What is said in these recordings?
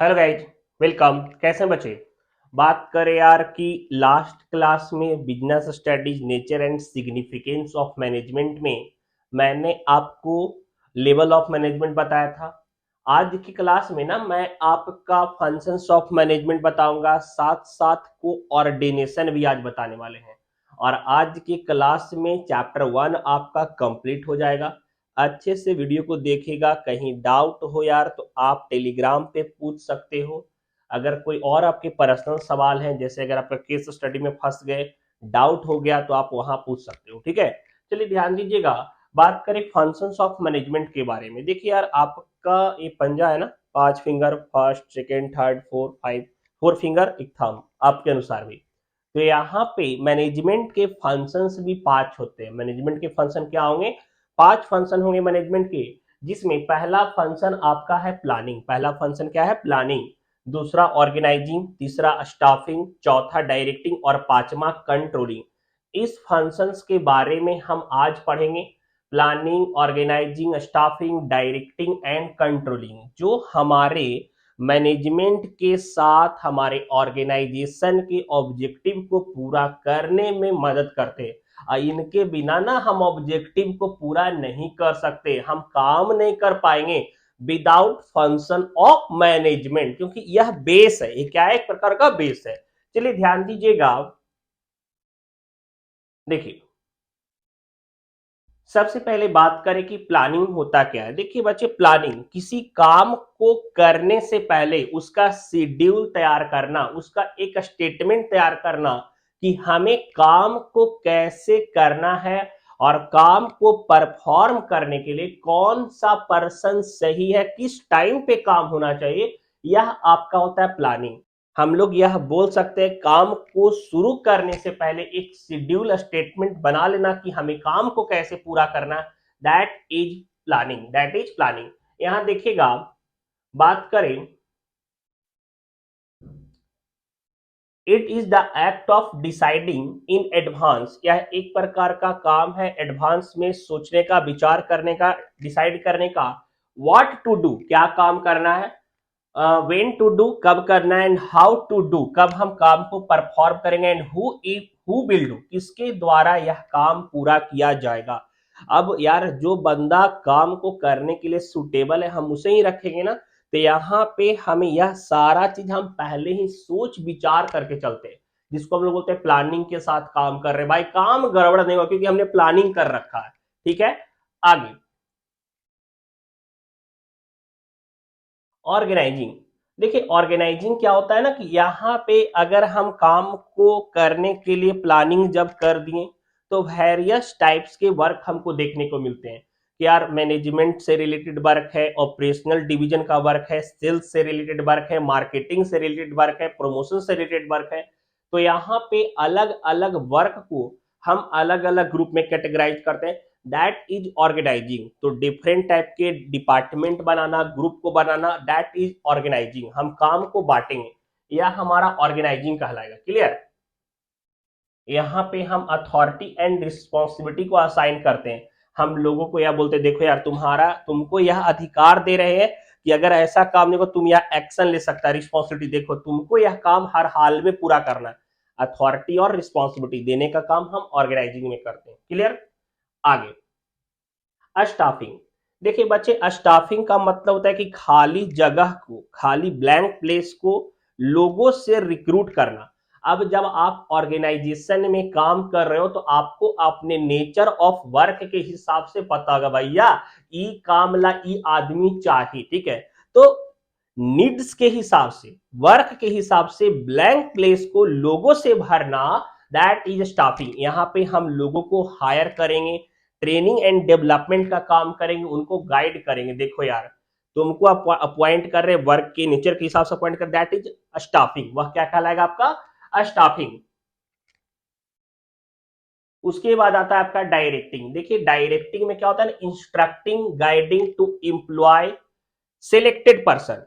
Hello guys, welcome. कैसे हैं बच्चे? बात करें यार कि लास्ट क्लास में business studies nature and significance of management में मैंने आपको लेवल ऑफ मैनेजमेंट बताया था। आज की क्लास में ना मैं आपका फंक्शंस ऑफ मैनेजमेंट बताऊंगा, साथ साथ कोऑर्डिनेशन भी आज बताने वाले हैं। और आज की क्लास में चैप्टर 1 आपका कंप्लीट हो जाएगा। अच्छे से वीडियो को देखिएगा, कहीं डाउट हो यार तो आप टेलीग्राम पे पूछ सकते हो। अगर कोई और आपके पर्सनल सवाल हैं, जैसे अगर आपका केस स्टडी में फंस गए, डाउट हो गया, तो आप वहां पूछ सकते हो। ठीक है, चलिए ध्यान दीजिएगा। बात करें फंक्शंस ऑफ मैनेजमेंट के बारे में। देखिए यार, आपका ये पंजा है ना, 5 finger, first second third fourth five, 4 finger एक थंब आपके अनुसार भी। तो यहाँ पे मैनेजमेंट के फंक्शंस भी 5 होते हैं। मैनेजमेंट के फंक्शन क्या होंगे? 5 फंक्शन होंगे मैनेजमेंट के, जिसमें पहला फंक्शन आपका है प्लानिंग। पहला फंक्शन क्या है? प्लानिंग। दूसरा ऑर्गेनाइजिंग, तीसरा स्टाफिंग, चौथा डायरेक्टिंग और पांचवा कंट्रोलिंग। इस फंक्शंस के बारे में हम आज पढ़ेंगे। Planning, organising, staffing, directing and controlling, जो हमारे मैनेजमेंट के साथ हमारे ऑर्गेनाइजेशन के ऑब्जेक्टिव को पूरा करने में मदद करते हैं। इनके बिना ना हम ऑब्जेक्टिव को पूरा नहीं कर सकते, हम काम नहीं कर पाएंगे विदाउट फंक्शन ऑफ मैनेजमेंट, क्योंकि यह बेस है। ये क्या है? एक प्रकार का बेस है। चलिए ध्यान दीजिएगा। देखिए, सबसे पहले बात करें कि प्लानिंग होता क्या है। देखिए बच्चे, प्लानिंग किसी काम को करने से पहले उसका शेड्यूल तैयार करना, उसका एक स्टेटमेंट तैयार करना कि हमें काम को कैसे करना है और काम को परफॉर्म करने के लिए कौन सा पर्सन सही है, किस टाइम पे काम होना चाहिए, यह आपका होता है प्लानिंग। हम लोग यह बोल सकते हैं, काम को शुरू करने से पहले एक शेड्यूल स्टेटमेंट बना लेना कि हमें काम को कैसे पूरा करना। That is planning, that is planning. यहां देखिएगा, बात करें, it is the act of deciding in advance. यह एक प्रकार का काम है एडवांस में सोचने का, विचार करने का, डिसाइड करने का। व्हाट टू डू, क्या काम करना है, व्हेन टू डू, कब करना है, एंड हाउ टू डू, कब हम काम को परफॉर्म करेंगे, एंड हु विल डू, किसके द्वारा यह काम पूरा किया जाएगा। अब यार, जो बंदा काम को करने के लिए सुटेबल है हम उसे ही रखेंगे ना। तो यहाँ पे हमें यह सारा चीज हम पहले ही सोच विचार करके चलते हैं, जिसको हम लोग बोलते हैं प्लानिंग के साथ काम कर रहे हैं। भाई काम गड़बड़ नहीं होगा क्योंकि हमने प्लानिंग कर रखा है। ठीक है, आगे ऑर्गेनाइजिंग। देखिए ऑर्गेनाइजिंग क्या होता है ना, कि यहाँ पे अगर हम काम को करने के लिए प्लानिंग जब कर दिए, तो वेरियस टाइप्स के वर्क हमको देखने को मिलते हैं कि यार मैनेजमेंट से रिलेटेड वर्क है, ऑपरेशनल डिवीजन का वर्क है, सेल्स से रिलेटेड वर्क है, मार्केटिंग से रिलेटेड वर्क है, प्रमोशन से रिलेटेड वर्क है। तो यहाँ पे अलग अलग वर्क को हम अलग अलग ग्रुप में कैटेगराइज करते हैं। That is organising. तो डिफरेंट टाइप के डिपार्टमेंट बनाना, ग्रुप को बनाना, दैट इज ऑर्गेनाइजिंग। हम काम को बांटेंगे, यह हमारा ऑर्गेनाइजिंग कहलाएगा। क्लियर? यहाँ पे हम अथॉरिटी एंड रिस्पॉन्सिबिलिटी को असाइन करते हैं। हम लोगों को यह बोलते हैं, देखो यार, तुमको यह अधिकार दे रहे हैं कि अगर ऐसा काम देखो तुम यह एक्शन ले सकता है। रिस्पॉन्सिबिलिटी देखो, तुमको यह काम हर हाल में पूरा करना है। अथॉरिटी और रिस्पॉन्सिबिलिटी देने का काम हम ऑर्गेनाइजिंग में करते हैं। क्लियर? आगे स्टाफिंग। देखिए बच्चे, स्टाफिंग का मतलब होता है कि खाली जगह को, खाली ब्लैंक प्लेस को लोगों से रिक्रूट करना। अब जब आप ऑर्गेनाइजेशन में काम कर रहे हो तो आपको अपने नेचर ऑफ वर्क के हिसाब से पता होगा, भैया ई काम ला ई आदमी चाहिए। ठीक है, तो नीड्स के हिसाब से, वर्क के हिसाब से ब्लैंक प्लेस को लोगों से भरना, दैट इज स्टाफिंग। यहाँ पे हम लोगों को हायर करेंगे, ट्रेनिंग एंड डेवलपमेंट का काम करेंगे, उनको गाइड करेंगे। देखो यार, तुमको अपॉइंट कर रहे वर्क के नेचर के हिसाब से अपॉइंट कर, दैट इज स्टाफिंग। वह क्या कहलाएगा? आपका स्टाफिंग। उसके बाद आता है आपका डायरेक्टिंग। देखिए डायरेक्टिंग में क्या होता है, instructing, guiding to employ selected person.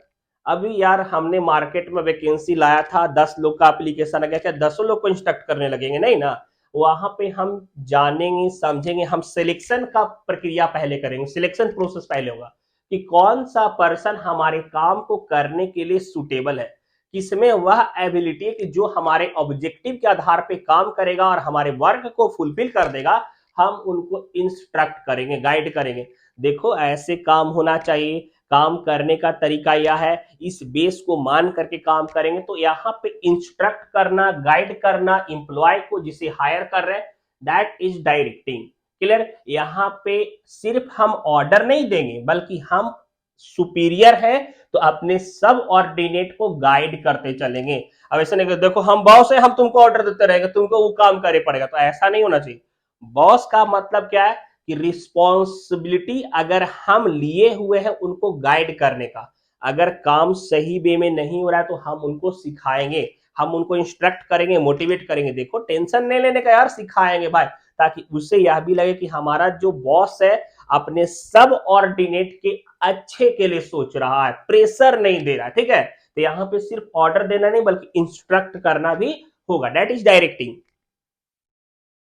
अभी यार हमने मार्केट में वैकेंसी लाया था, 10 लोग का एप्लीकेशन आ गया, क्या 10 लोग को इंस्ट्रक्ट करने लगेंगे? नहीं ना। वहां पे हम जानेंगे, समझेंगे, हम सिलेक्शन का प्रक्रिया पहले करेंगे, सिलेक्शन प्रोसेस पहले होगा। कि कौन सा पर्सन हमारे काम को करने के लिए सुटेबल है, किसमें वह एबिलिटी है कि जो हमारे ऑब्जेक्टिव के आधार पे काम करेगा और हमारे वर्क को फुलफिल कर देगा, हम उनको इंस्ट्रक्ट करेंगे, गाइड करेंगे। देखो ऐसे काम होना चाहिए, काम करने का तरीका यह है, इस बेस को मान करके काम करेंगे। तो यहाँ पे इंस्ट्रक्ट करना, गाइड करना एम्प्लॉय को जिसे हायर कर रहे हैं, दैट इज डायरेक्टिंग। क्लियर? यहाँ पे सिर्फ हम ऑर्डर नहीं देंगे, बल्कि हम सुपीरियर है तो अपने सब ऑर्डिनेट को गाइड करते चलेंगे। अब ऐसा नहीं कि देखो हम बॉस है, हम तुमको ऑर्डर देते रहेंगे, तुमको वो काम करे पड़ेगा, तो ऐसा नहीं होना चाहिए। बॉस का मतलब क्या है कि रिस्पॉन्सिबिलिटी अगर हम लिए हुए हैं उनको गाइड करने का, अगर काम सही वे में नहीं हो रहा है तो हम उनको सिखाएंगे, हम उनको इंस्ट्रक्ट करेंगे, मोटिवेट करेंगे। देखो टेंशन नहीं लेने का यार, सिखाएंगे भाई, ताकि उससे यह भी लगे कि हमारा जो बॉस है अपने सब ऑर्डिनेट के अच्छे के लिए सोच रहा है, प्रेशर नहीं दे रहा है। ठीक है, तो यहाँ पे सिर्फ ऑर्डर देना नहीं बल्कि इंस्ट्रक्ट करना भी होगा, दैट इज डायरेक्टिंग।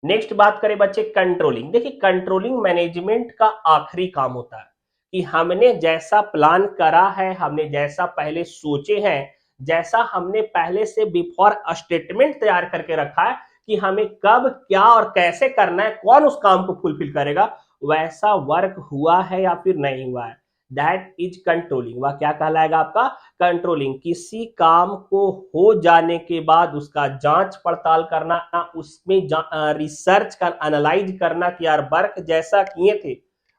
नेक्स्ट बात करें बच्चे कंट्रोलिंग। देखिए कंट्रोलिंग मैनेजमेंट का आखिरी काम होता है कि हमने जैसा प्लान करा है, हमने जैसा पहले सोचे हैं, जैसा हमने पहले से बिफोर स्टेटमेंट तैयार करके रखा है कि हमें कब क्या और कैसे करना है, कौन उस काम को फुलफिल करेगा, वैसा वर्क हुआ है या फिर नहीं हुआ है, दैट इज कंट्रोलिंग। वह क्या कहलाएगा आपका? कंट्रोलिंग। किसी काम को हो जाने के बाद उसका जांच पड़ताल करना, उसमें रिसर्च कर, एनालाइज करना कि यार वर्क जैसा किए थे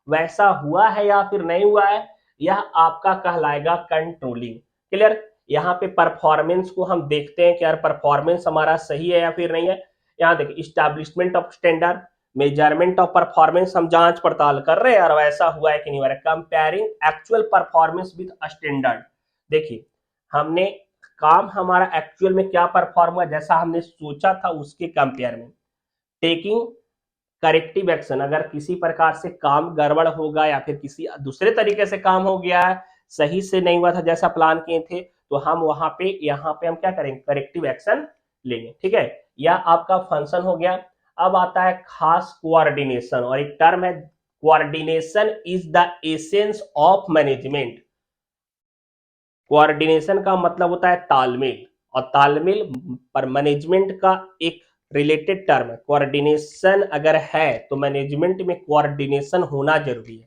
वैसा हुआ है या फिर नहीं हुआ है, यह आपका कहलाएगा कंट्रोलिंग। क्लियर? यहाँ पे परफॉर्मेंस को हम देखते हैं कि यार परफॉर्मेंस हमारा सही है या फिर नहीं है। यहाँ देखिए establishment of standard, measurement of performance, हम जांच पड़ताल कर रहे हैं और वैसा हुआ है कि नहीं हुआ है। Comparing actual performance with standard, देखिए हमने काम हमारा एक्चुअल में क्या परफॉर्म हुआ जैसा हमने सोचा था उसके कंपेयर में। टेकिंग करेक्टिव एक्शन, अगर किसी प्रकार से काम गड़बड़ होगा या फिर किसी दूसरे तरीके से काम हो गया है, सही से नहीं हुआ था जैसा प्लान किए थे, तो हम वहां पे यहाँ पे हम क्या करेंगे? करेक्टिव एक्शन लेंगे। ठीक है, यह आपका फंक्शन हो गया। अब आता है खास कोऑर्डिनेशन, और एक टर्म है coordination is the essence of management. Coordination का मतलब होता है तालमेल, और तालमेल पर मैनेजमेंट का एक रिलेटेड टर्म है। कोऑर्डिनेशन अगर है तो मैनेजमेंट में कोऑर्डिनेशन होना जरूरी है।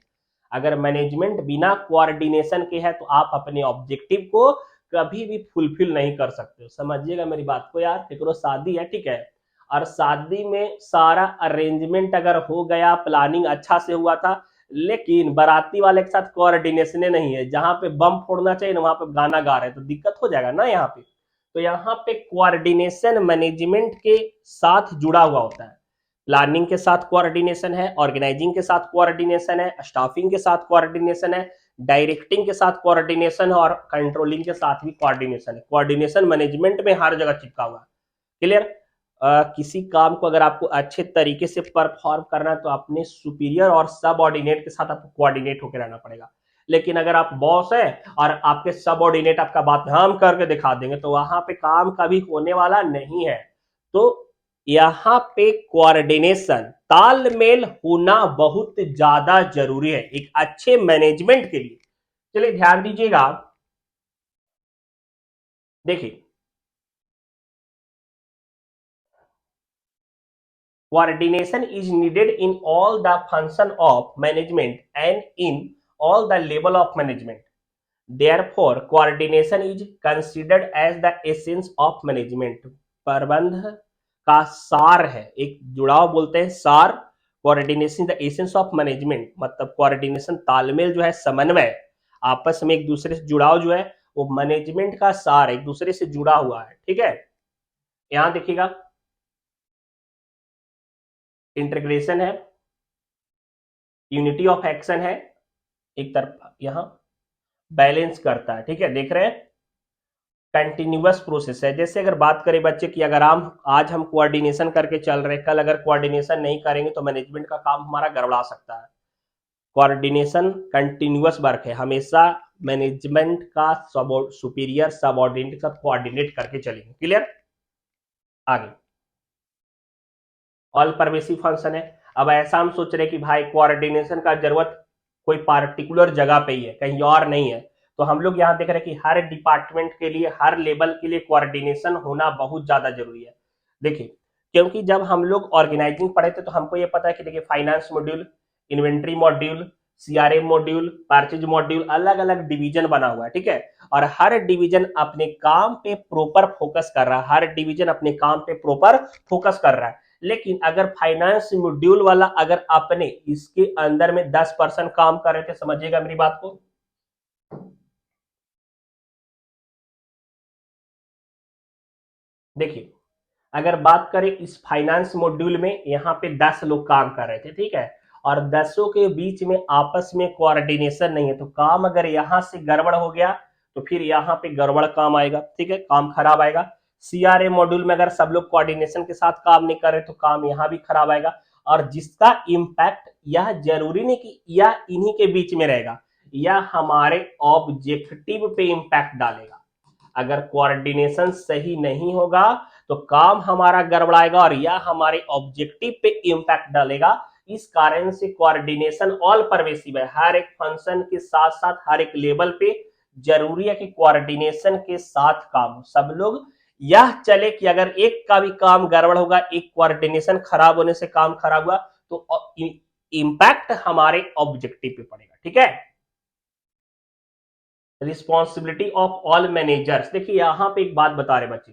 अगर मैनेजमेंट बिना कोऑर्डिनेशन के है तो आप अपने ऑब्जेक्टिव को कभी भी फुलफिल नहीं कर सकते हो। समझिएगा मेरी बात को यार, देखो शादी है, ठीक है, और शादी में सारा अरेंजमेंट अगर हो गया, प्लानिंग अच्छा से हुआ था, लेकिन बाराती वाले के साथ कोऑर्डिनेशन नहीं है, जहां पे बम फोड़ना चाहिए ना वहां पे गाना गा रहे हैं, तो दिक्कत हो जाएगा ना यहाँ पे। तो यहाँ पे कोऑर्डिनेशन मैनेजमेंट के साथ जुड़ा हुआ होता है। प्लानिंग के साथ कोऑर्डिनेशन है, ऑर्गेनाइजिंग के साथ कोऑर्डिनेशन है, स्टाफिंग के साथ कोऑर्डिनेशन है, डायरेक्टिंग के साथ कोऑर्डिनेशन है, और कंट्रोलिंग के साथ भी कोऑर्डिनेशन है। कोऑर्डिनेशन मैनेजमेंट में हर जगह चिपका हुआ है। क्लियर? किसी काम को अगर आपको अच्छे तरीके से परफॉर्म करना है तो अपने सुपीरियर और सबऑर्डिनेट के साथ आपको कोऑर्डिनेट होकर रहना पड़ेगा। लेकिन अगर आप बॉस है और आपके सबऑर्डिनेट आपका बात हम करके दिखा देंगे तो वहां पे काम कभी होने वाला नहीं है। तो यहाँ पे कोऑर्डिनेशन, तालमेल होना बहुत ज्यादा जरूरी है एक अच्छे मैनेजमेंट के लिए। चलिए ध्यान दीजिएगा, देखिए coordination is needed in all the function of management and in all the level of management. Therefore, coordination is considered as the essence of management. प्रबंध का सार है, एक जुड़ाव बोलते हैं सार। Coordination the essence of management, मतलब कोऑर्डिनेशन तालमेल जो है, समन्वय, आपस में एक दूसरे से जुड़ाव जो है वो मैनेजमेंट का सार है, एक दूसरे से जुड़ा हुआ है। ठीक है, यहां देखिएगा इंटीग्रेशन है, यूनिटी ऑफ एक्शन है, एक तरफ यहां बैलेंस करता है। ठीक है, देख रहे हैं कंटिन्यूअस प्रोसेस है। जैसे अगर बात करें बच्चे की, अगर हम आज हम कोऑर्डिनेशन करके चल रहे हैं, कल अगर कोऑर्डिनेशन नहीं करेंगे तो मैनेजमेंट का काम हमारा गड़बड़ा सकता है। कोऑर्डिनेशन कंटिन्यूअस वर्क है, हमेशा मैनेजमेंट का सुपीरियर सबऑर्डिनेट के साथ कोऑर्डिनेट करके चलेंगे। क्लियर? आगे ऑल परवेसिव फंक्शन है। अब ऐसा हम सोच रहे हैं कि भाई कोऑर्डिनेशन का जरूरत कोई पार्टिकुलर जगह पे ही है, कहीं और नहीं है। तो हम लोग यहाँ देख रहे हैं कि हर डिपार्टमेंट के लिए, हर लेवल के लिए कोऑर्डिनेशन होना बहुत ज्यादा जरूरी है। देखिए, क्योंकि जब हम लोग ऑर्गेनाइजिंग पढ़े थे तो हमको ये पता है कि देखिए finance module, inventory module, CRM module, purchase module, अलग अलग डिवीजन बना हुआ है, ठीक है। और हर डिवीजन अपने काम पे प्रॉपर फोकस कर रहा है, हर डिवीजन अपने काम पे प्रॉपर फोकस कर रहा है। लेकिन अगर फाइनेंस मॉड्यूल वाला अगर अपने इसके अंदर में 10% काम कर रहे थे, समझिएगा मेरी बात को, देखिए अगर बात करें इस फाइनेंस मॉड्यूल में, यहाँ पे 10 लोग काम कर रहे थे, ठीक है। और 10 के बीच में आपस में कोऑर्डिनेशन नहीं है, तो काम अगर यहां से गड़बड़ हो गया तो फिर यहाँ पे गड़बड़ काम आएगा, ठीक है, काम खराब आएगा। सीआरए मॉड्यूल में अगर सब लोग कोऑर्डिनेशन के साथ काम नहीं कर रहे तो काम यहाँ भी खराब आएगा। और जिसका इम्पैक्ट, यह जरूरी नहीं कि यह इन्हीं के बीच में रहेगा, यह हमारे ऑब्जेक्टिव पे इम्पैक्ट डालेगा। अगर कोऑर्डिनेशन सही नहीं होगा तो काम हमारा गड़बड़ाएगा और यह हमारे ऑब्जेक्टिव पे इम्पैक्ट डालेगा। इस कारण से कोऑर्डिनेशन ऑल परवेसिव है, हर एक फंक्शन के साथ साथ हर एक लेवल पे जरूरी है कि कोऑर्डिनेशन के साथ काम हो, सब लोग यह चले कि अगर एक का भी काम गड़बड़ होगा, एक कोऑर्डिनेशन खराब होने से काम खराब हुआ तो इम्पैक्ट हमारे ऑब्जेक्टिव पे पड़ेगा, ठीक है। रिस्पॉन्सिबिलिटी ऑफ ऑल मैनेजर्स, देखिए यहां पे एक बात बता रहे बच्चे,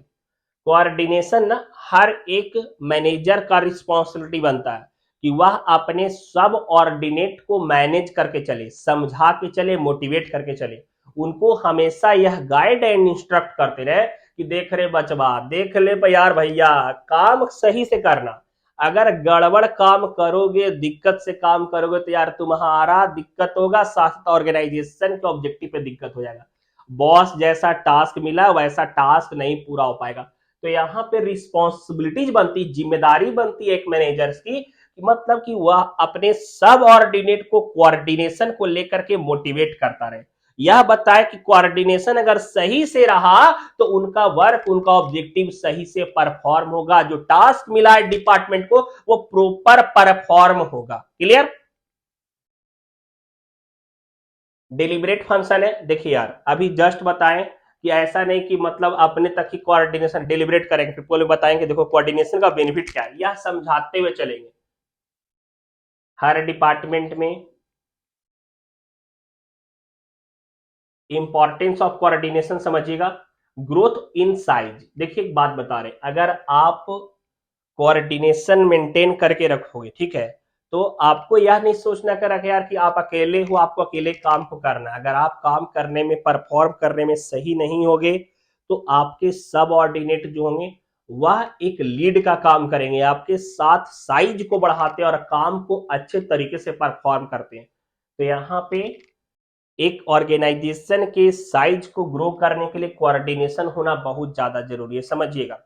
कोऑर्डिनेशन ना हर एक मैनेजर का रिस्पॉन्सिबिलिटी बनता है कि वह अपने सब ऑर्डिनेट को मैनेज करके चले, समझा के चले, मोटिवेट करके चले। उनको हमेशा यह गाइड एंड इंस्ट्रक्ट करते रहे कि देख रहे बचवा, देख ले यार भैया, काम सही से करना। अगर गड़बड़ काम करोगे, दिक्कत से काम करोगे तो यार तुम्हारा दिक्कत होगा, साथ ऑर्गेनाइजेशन के ऑब्जेक्टिव पे दिक्कत हो जाएगा। बॉस जैसा टास्क मिला वैसा टास्क नहीं पूरा हो पाएगा। तो यहाँ पे रिस्पॉन्सिबिलिटीज बनती, जिम्मेदारी बनती है एक मैनेजर्स की, मतलब कि वह अपने सब ऑर्डिनेट को कोऑर्डिनेशन को लेकर के मोटिवेट करता रहे, यह बताए कि कोऑर्डिनेशन अगर सही से रहा तो उनका वर्क, उनका ऑब्जेक्टिव सही से परफॉर्म होगा, जो टास्क मिला है डिपार्टमेंट को वो प्रॉपर परफॉर्म होगा। क्लियर? डिलिबरेट फंक्शन है, देखिए यार अभी जस्ट बताएं कि ऐसा नहीं कि मतलब अपने तक ही कोऑर्डिनेशन, डिलिबरेट करेंगे फिर बोले बताएंगे देखो कोऑर्डिनेशन का बेनिफिट क्या है, यह समझाते हुए चलेंगे। हर डिपार्टमेंट में इंपॉर्टेंस ऑफ कोऑर्डिनेशन समझिएगा। ग्रोथ इन साइज, देखिए एक बात बता रहे, अगर आप कोऑर्डिनेशन मेंटेन करके रखोगे, ठीक है, तो आपको यह नहीं सोचना कर रखा यार कि आप अकेले हो, आपको अकेले काम को करना है। अगर आप काम करने में, परफॉर्म करने में सही नहीं होगे तो आपके सब ऑर्डिनेट जो होंगे वह एक लीड का काम करेंगे, आपके साथ साइज को बढ़ाते हैं और काम को अच्छे तरीके से परफॉर्म करते हैं। तो यहाँ पे एक ऑर्गेनाइजेशन के साइज को ग्रो करने के लिए कोऑर्डिनेशन होना बहुत ज्यादा जरूरी है, समझिएगा।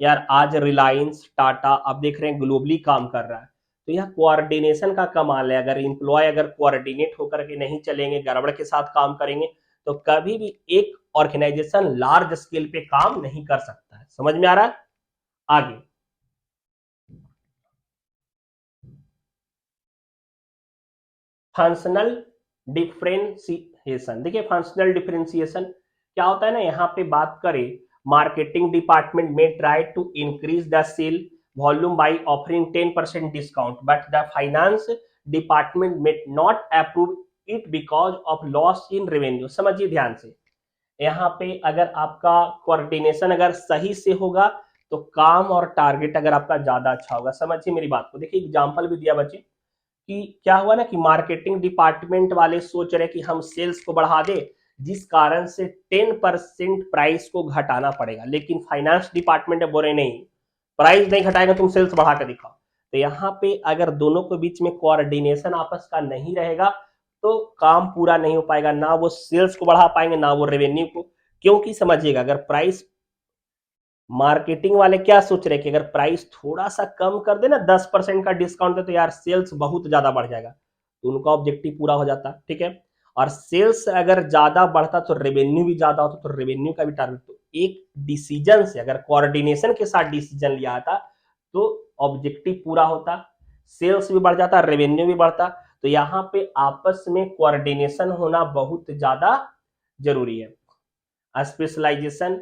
यार आज रिलायंस, टाटा आप देख रहे हैं ग्लोबली काम कर रहा है, तो यह कोऑर्डिनेशन का कमाल है। अगर इंप्लॉय अगर कोऑर्डिनेट होकर के नहीं चलेंगे, गड़बड़ के साथ काम करेंगे तो कभी भी एक ऑर्गेनाइजेशन लार्ज स्केल पे काम नहीं कर सकता है। समझ में आ रहा है? आगे फंक्शनल डिफरेंशिएशन, देखिए फंक्शनल डिफरेंशिएशन क्या होता है ना, यहाँ पे बात करें, मार्केटिंग डिपार्टमेंट में try to increase the sale volume by offering 10% discount, but the finance department में not approve it because of loss in revenue. समझिए ध्यान से, यहाँ पे अगर आपका कोऑर्डिनेशन अगर सही से होगा तो काम और टारगेट अगर आपका ज्यादा अच्छा होगा। समझिए मेरी बात को, देखिए एग्जांपल भी दिया बच्चे कि क्या हुआ ना कि मार्केटिंग डिपार्टमेंट वाले सोच रहे कि हम सेल्स को बढ़ा दे, जिस कारण से 10% प्राइस को घटाना पड़ेगा, लेकिन फाइनेंस डिपार्टमेंट बोल रहे नहीं, प्राइस नहीं घटाएगा, तुम सेल्स बढ़ा कर दिखाओ। तो यहाँ पे अगर दोनों के बीच में कोऑर्डिनेशन आपस का नहीं रहेगा तो काम पूरा नहीं हो पाएगा, ना वो सेल्स को बढ़ा पाएंगे ना वो रेवेन्यू को। क्योंकि समझिएगा, अगर प्राइस, मार्केटिंग वाले क्या सोच रहे हैं कि अगर प्राइस थोड़ा सा कम कर दे ना, 10% का डिस्काउंट दे तो यार सेल्स बहुत ज्यादा बढ़ जाएगा, तो उनका ऑब्जेक्टिव पूरा हो जाता, ठीक है। और सेल्स अगर ज्यादा बढ़ता तो रेवेन्यू भी ज्यादा होता, तो रेवेन्यू का भी टारगेट, तो एक डिसीजन से अगर कोऑर्डिनेशन के साथ डिसीजन लिया था तो ऑब्जेक्टिव पूरा होता, सेल्स भी बढ़ जाता, रेवेन्यू भी बढ़ता। तो यहाँ पे आपस में कोऑर्डिनेशन होना बहुत ज्यादा जरूरी है। Specialization,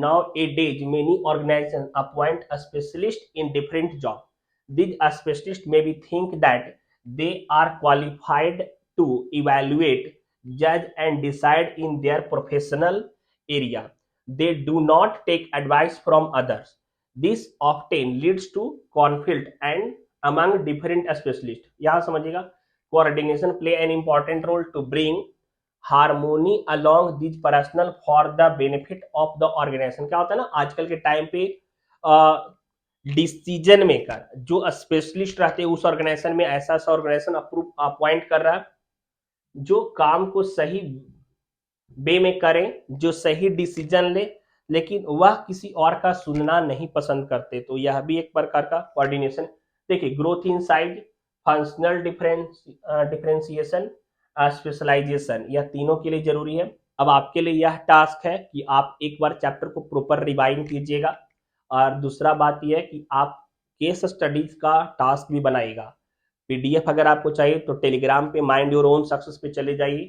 nowadays many organizations appoint a specialist in different jobs. These specialists maybe think that they are qualified to evaluate, judge and decide in their professional area. They do not take advice from others. This often leads to conflict and among different specialists. यहाँ समझिएगा, coordination play an important role to bring harmony along these personal for the benefit of the organisation. क्या होता है ना, आजकल के time पे decision maker जो स्पेशलिस्ट रहते हैं उस ऑर्गेनाइजेशन में, ऐसा ऐसा ऑर्गेनाइजेशन अप्रूव अपॉइंट कर रहा है जो काम को सही वे में करें, जो सही डिसीजन ले, लेकिन वह किसी और का सुनना नहीं पसंद करते। तो यह भी एक प्रकार का कोऑर्डिनेशन। देखिए, growth in size, functional differentiation, specialisation, यह तीनों के लिए जरूरी है। अब आपके लिए यह टास्क है कि आप एक बार चैप्टर को प्रॉपर रिवाइंड कीजिएगा, और दूसरा बात यह है कि आप केस स्टडीज का टास्क भी बनाइएगा। पीडीएफ अगर आपको चाहिए तो टेलीग्राम पे माइंड योर ओन सक्सेस पे चले जाइए,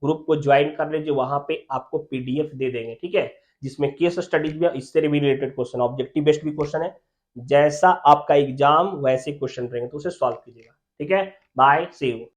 ग्रुप को ज्वाइन कर लीजिए, वहां पे आपको पीडीएफ दे देंगे, ठीक है, जिसमें केस स्टडीज भी, इससे भी रिलेटेड क्वेश्चन, ऑब्जेक्टिव बेस्ड भी क्वेश्चन है, जैसा आपका एग्जाम वैसे क्वेश्चन रहेंगे, तो उसे सॉल्व कीजिएगा। ठीक है, बाय, सी यू।